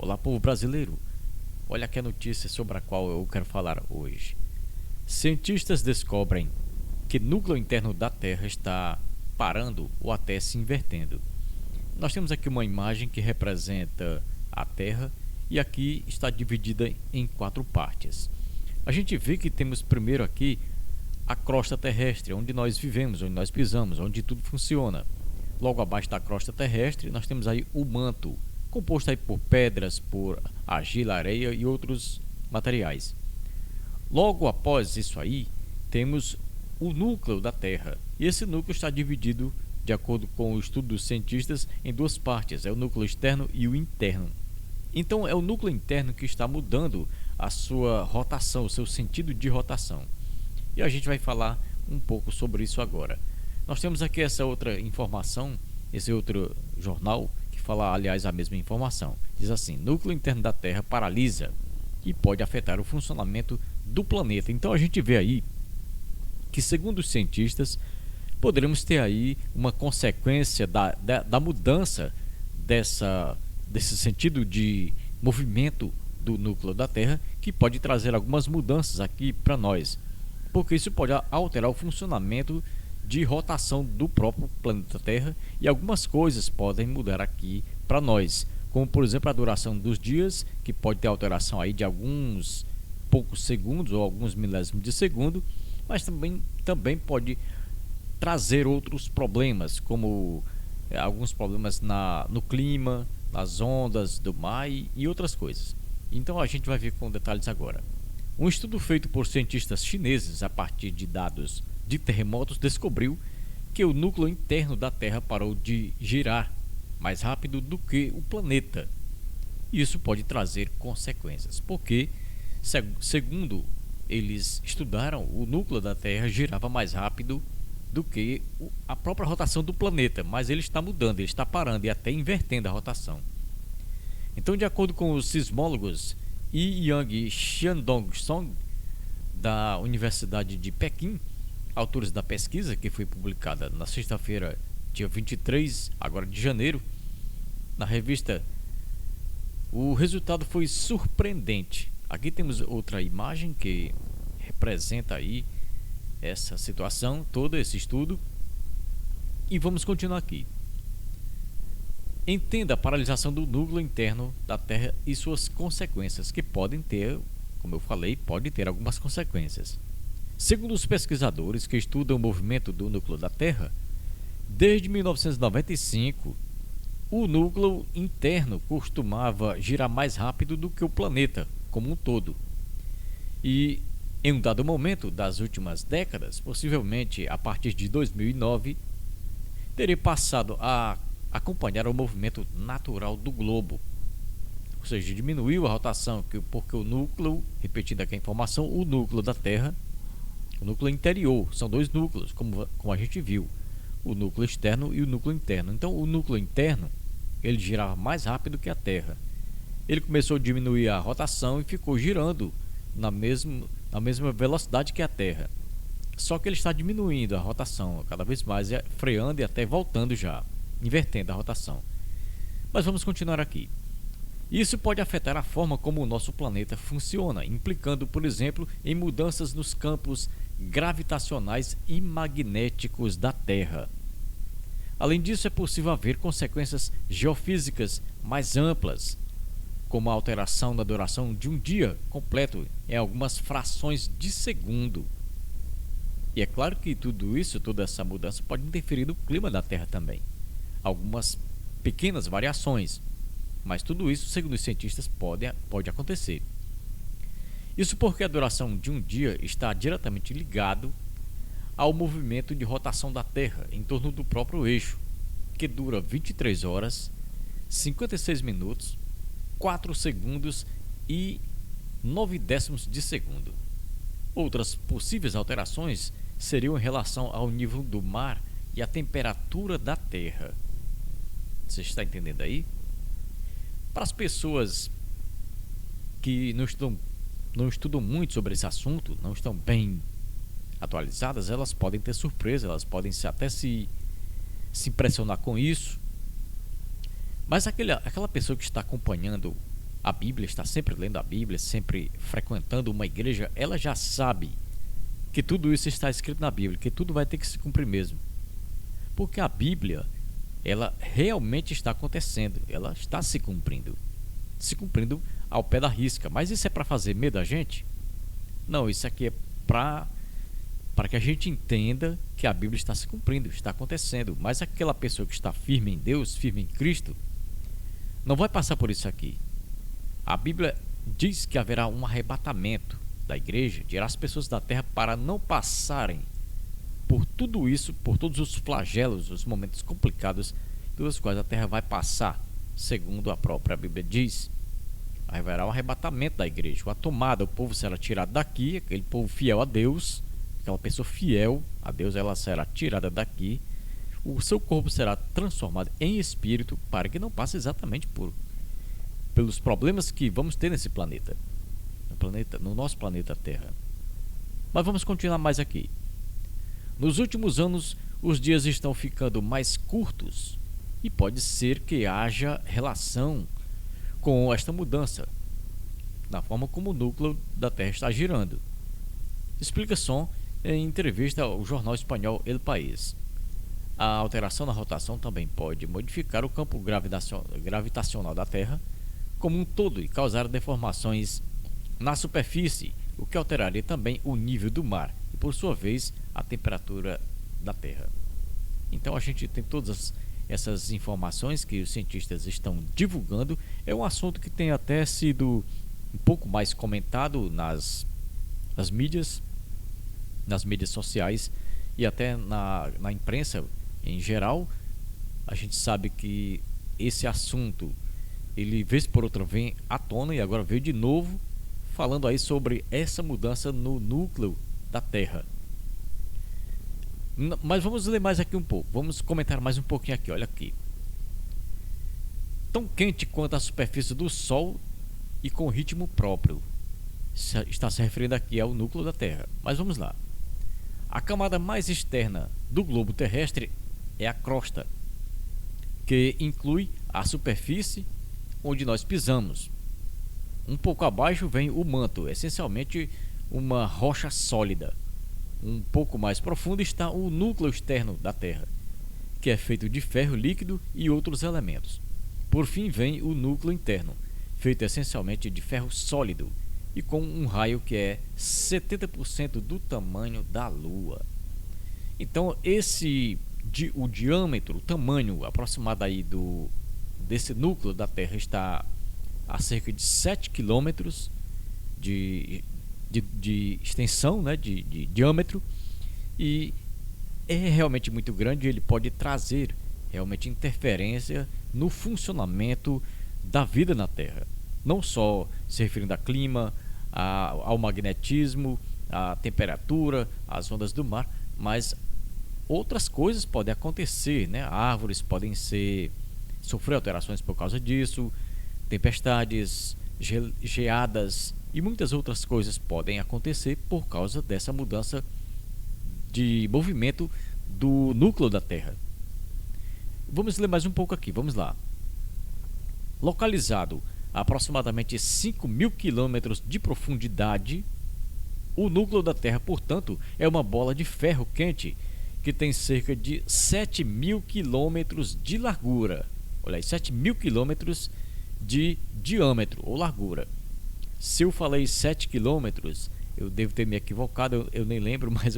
Olá, povo brasileiro. Olha aqui a notícia sobre a qual eu quero falar hoje. Cientistas descobrem que núcleo interno da Terra está parando ou até se invertendo. Nós temos aqui uma imagem que representa a Terra e aqui está dividida em quatro partes. A gente vê que temos primeiro aqui a crosta terrestre, onde nós vivemos, onde nós pisamos, onde tudo funciona. Logo abaixo da crosta terrestre, nós temos aí o manto, composto aí por pedras, por argila, areia e outros materiais. Logo após isso aí, temos o núcleo da Terra. E esse núcleo está dividido, de acordo com o estudo dos cientistas, em duas partes. É o núcleo externo e o interno. Então é o núcleo interno que está mudando a sua rotação, o seu sentido de rotação. E a gente vai falar um pouco sobre isso agora. Nós temos aqui essa outra informação, esse outro jornal, que fala, aliás, a mesma informação. Diz assim: núcleo interno da Terra paralisa e pode afetar o funcionamento do planeta. Então a gente vê aí que, segundo os cientistas, poderemos ter aí uma consequência da mudança desse sentido de movimento do núcleo da Terra, que pode trazer algumas mudanças aqui para nós, porque isso pode alterar o funcionamento de rotação do próprio planeta Terra e algumas coisas podem mudar aqui para nós, como por exemplo a duração dos dias, que pode ter alteração aí de alguns poucos segundos ou alguns milésimos de segundo, mas também pode trazer outros problemas, como alguns problemas no clima, nas ondas do mar e outras coisas. Então a gente vai ver com detalhes agora. Um estudo feito por cientistas chineses a partir de dados de terremotos descobriu que o núcleo interno da Terra parou de girar mais rápido do que o planeta. Isso pode trazer consequências, porque, segundo eles estudaram, o núcleo da Terra girava mais rápido do que a própria rotação do planeta, mas ele está mudando, ele está parando e até invertendo a rotação. Então, de acordo com os sismólogos Yi Yang e Xiandong Song, da Universidade de Pequim, autores da pesquisa, que foi publicada na sexta-feira, dia 23 agora de janeiro, na revista, o resultado foi surpreendente. Aqui temos outra imagem que representa aí essa situação, todo esse estudo, e vamos continuar aqui. Entenda a paralisação do núcleo interno da Terra e suas consequências, que podem ter, como eu falei, pode ter algumas consequências. Segundo os pesquisadores que estudam o movimento do núcleo da Terra, desde 1995, o núcleo interno costumava girar mais rápido do que o planeta como um todo. E em um dado momento das últimas décadas, possivelmente a partir de 2009, teria passado a acompanhar o movimento natural do globo. Ou seja, diminuiu a rotação, porque o núcleo, repetindo aqui a informação, o núcleo da Terra, o núcleo interior, são dois núcleos, como a gente viu, o núcleo externo e o núcleo interno. Então, o núcleo interno, ele girava mais rápido que a Terra. Ele começou a diminuir a rotação e ficou girando na mesma velocidade que a Terra. Só que ele está diminuindo a rotação cada vez mais, freando e até voltando já, invertendo a rotação. Mas vamos continuar aqui. Isso pode afetar a forma como o nosso planeta funciona, implicando, por exemplo, em mudanças nos campos gravitacionais e magnéticos da Terra. Além disso, é possível haver consequências geofísicas mais amplas, como a alteração da duração de um dia completo em algumas frações de segundo. E é claro que tudo isso, toda essa mudança pode interferir no clima da Terra também. Algumas pequenas variações, mas tudo isso, segundo os cientistas, pode acontecer. Isso porque a duração de um dia está diretamente ligado ao movimento de rotação da Terra em torno do próprio eixo, que dura 23 horas, 56 minutos, 4 segundos e 9 décimos de segundo. Outras possíveis alterações seriam em relação ao nível do mar e à temperatura da Terra. Você está entendendo aí? Para as pessoas que não estudam muito sobre esse assunto, não estão bem atualizadas, elas podem ter surpresa, elas podem até se impressionar com isso. Mas aquela pessoa que está acompanhando a Bíblia, está sempre lendo a Bíblia, sempre frequentando uma igreja, ela já sabe que tudo isso está escrito na Bíblia, que tudo vai ter que se cumprir mesmo. Porque a Bíblia, ela realmente está acontecendo, ela está se cumprindo ao pé da risca. Mas isso é para fazer medo a gente? Não, isso aqui é para que a gente entenda que a Bíblia está se cumprindo, está acontecendo. Mas aquela pessoa que está firme em Deus, firme em Cristo, não vai passar por isso aqui. A Bíblia diz que haverá um arrebatamento da igreja, tirar as pessoas da terra para não passarem por tudo isso, por todos os flagelos, os momentos complicados pelos quais a terra vai passar, segundo a própria Bíblia diz. Haverá um arrebatamento da igreja, uma tomada, o povo será tirado daqui, aquele povo fiel a Deus, aquela pessoa fiel a Deus, ela será tirada daqui, o seu corpo será transformado em espírito para que não passe exatamente pelos problemas que vamos ter nesse planeta, no nosso planeta Terra. Mas vamos continuar mais aqui. Nos últimos anos, os dias estão ficando mais curtos e pode ser que haja relação com esta mudança na forma como o núcleo da Terra está girando. Explicação em entrevista ao jornal espanhol El País. A alteração na rotação também pode modificar o campo gravitacional da Terra como um todo e causar deformações na superfície, o que alteraria também o nível do mar e, por sua vez, a temperatura da Terra. Então a gente tem todas essas informações que os cientistas estão divulgando. É um assunto que tem até sido um pouco mais comentado nas mídias sociais e até na imprensa em geral. A gente sabe que esse assunto, ele vez por outra vem à tona e agora veio de novo falando aí sobre essa mudança no núcleo da Terra. Mas vamos ler mais aqui um pouco, vamos comentar mais um pouquinho aqui, olha aqui. Tão quente quanto a superfície do Sol e com ritmo próprio. Está se referindo aqui ao núcleo da Terra. Mas vamos lá. A camada mais externa do globo terrestre é a crosta, que inclui a superfície onde nós pisamos. Um pouco abaixo vem o manto, essencialmente uma rocha sólida. Um pouco mais profundo está o núcleo externo da Terra, que é feito de ferro líquido e outros elementos. Por fim vem o núcleo interno, feito essencialmente de ferro sólido e com um raio que é 70% do tamanho da Lua. Então o diâmetro, o tamanho aproximado aí desse núcleo da Terra está a cerca de 7 quilômetros de extensão, né, de diâmetro, e é realmente muito grande. Ele pode trazer realmente interferência no funcionamento da vida na Terra, não só se referindo ao clima, ao magnetismo, à temperatura, às ondas do mar, mas outras coisas podem acontecer, né? Árvores podem sofrer alterações por causa disso, tempestades, geadas e muitas outras coisas podem acontecer por causa dessa mudança de movimento do núcleo da Terra. Vamos ler mais um pouco aqui, vamos lá. Localizado a aproximadamente 5.000 quilômetros de profundidade, o núcleo da Terra, portanto, é uma bola de ferro quente que tem cerca de 7.000 quilômetros de largura. Olha aí, 7.000 quilômetros de diâmetro ou largura. Se eu falei 7 quilômetros, eu devo ter me equivocado, eu nem lembro, mas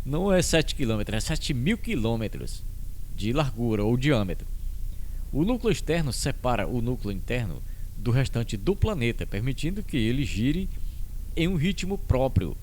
não é 7 quilômetros, é 7.000 quilômetros de largura ou diâmetro. O núcleo externo separa o núcleo interno do restante do planeta, permitindo que ele gire em um ritmo próprio.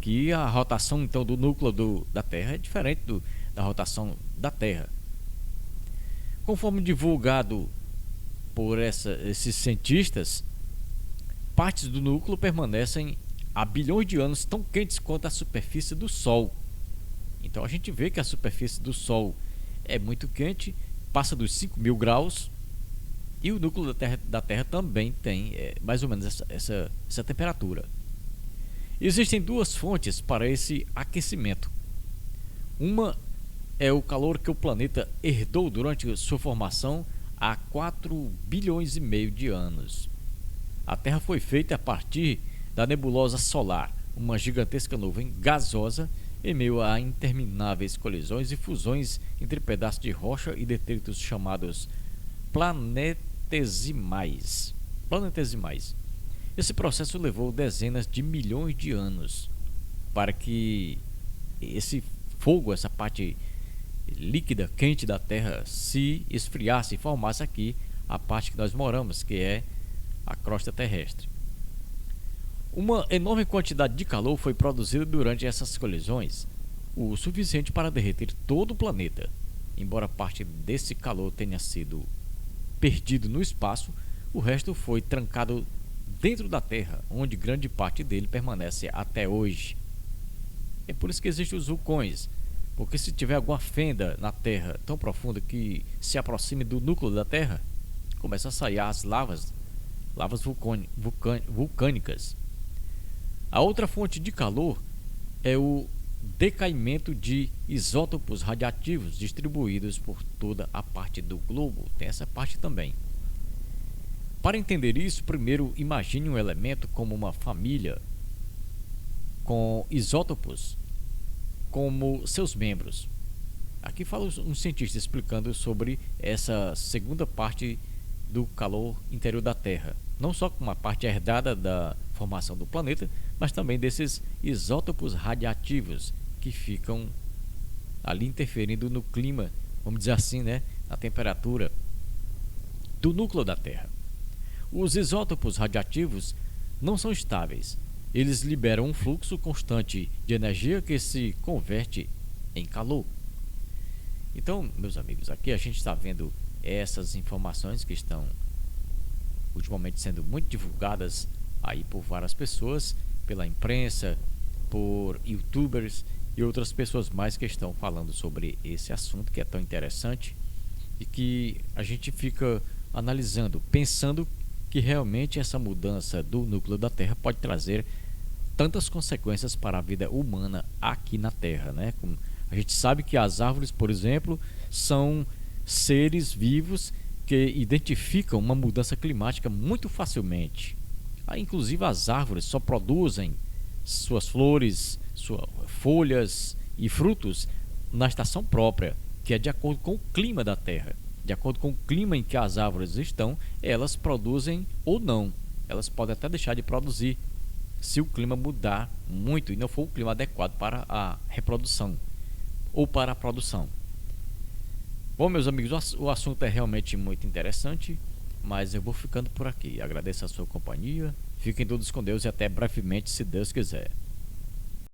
Que a rotação então do núcleo da Terra é diferente da rotação da Terra. Conforme divulgado por esses cientistas, partes do núcleo permanecem há bilhões de anos tão quentes quanto a superfície do Sol. Então a gente vê que a superfície do Sol é muito quente, passa dos 5.000 graus, e o núcleo da Terra também tem mais ou menos essa temperatura. Existem duas fontes para esse aquecimento. Uma é o calor que o planeta herdou durante sua formação há 4,5 bilhões de anos. A Terra foi feita a partir da nebulosa solar, uma gigantesca nuvem gasosa em meio a intermináveis colisões e fusões entre pedaços de rocha e detritos chamados planetesimais. Esse processo levou dezenas de milhões de anos para que esse fogo, essa parte líquida, quente da Terra, se esfriasse e formasse aqui a parte que nós moramos, que é a crosta terrestre. Uma enorme quantidade de calor foi produzida durante essas colisões, o suficiente para derreter todo o planeta. Embora parte desse calor tenha sido perdido no espaço, o resto foi trancado dentro da Terra, onde grande parte dele permanece até hoje. É por isso que existem os vulcões, porque se tiver alguma fenda na Terra tão profunda que se aproxime do núcleo da Terra, começa a sair as lavas vulcânicas. A outra fonte de calor é o decaimento de isótopos radiativos distribuídos por toda a parte do globo. Tem essa parte também. Para entender isso, primeiro imagine um elemento como uma família com isótopos como seus membros. Aqui fala um cientista explicando sobre essa segunda parte do calor interior da Terra, não só como uma parte herdada da formação do planeta, mas também desses isótopos radiativos que ficam ali interferindo no clima, vamos dizer assim, né, na temperatura do núcleo da Terra. Os isótopos radiativos não são estáveis. Eles liberam um fluxo constante de energia que se converte em calor. Então, meus amigos, aqui a gente está vendo essas informações que estão ultimamente sendo muito divulgadas aí por várias pessoas, pela imprensa, por youtubers e outras pessoas mais que estão falando sobre esse assunto que é tão interessante e que a gente fica analisando, pensando que realmente essa mudança do núcleo da Terra pode trazer tantas consequências para a vida humana aqui na Terra, né? Como a gente sabe que as árvores, por exemplo, são seres vivos que identificam uma mudança climática muito facilmente. Inclusive as árvores só produzem suas flores, suas folhas e frutos na estação própria, que é de acordo com o clima da Terra. De acordo com o clima em que as árvores estão, elas produzem ou não. Elas podem até deixar de produzir se o clima mudar muito e não for o clima adequado para a reprodução ou para a produção. Bom, meus amigos, o assunto é realmente muito interessante, mas eu vou ficando por aqui. Agradeço a sua companhia, fiquem todos com Deus e até brevemente, se Deus quiser.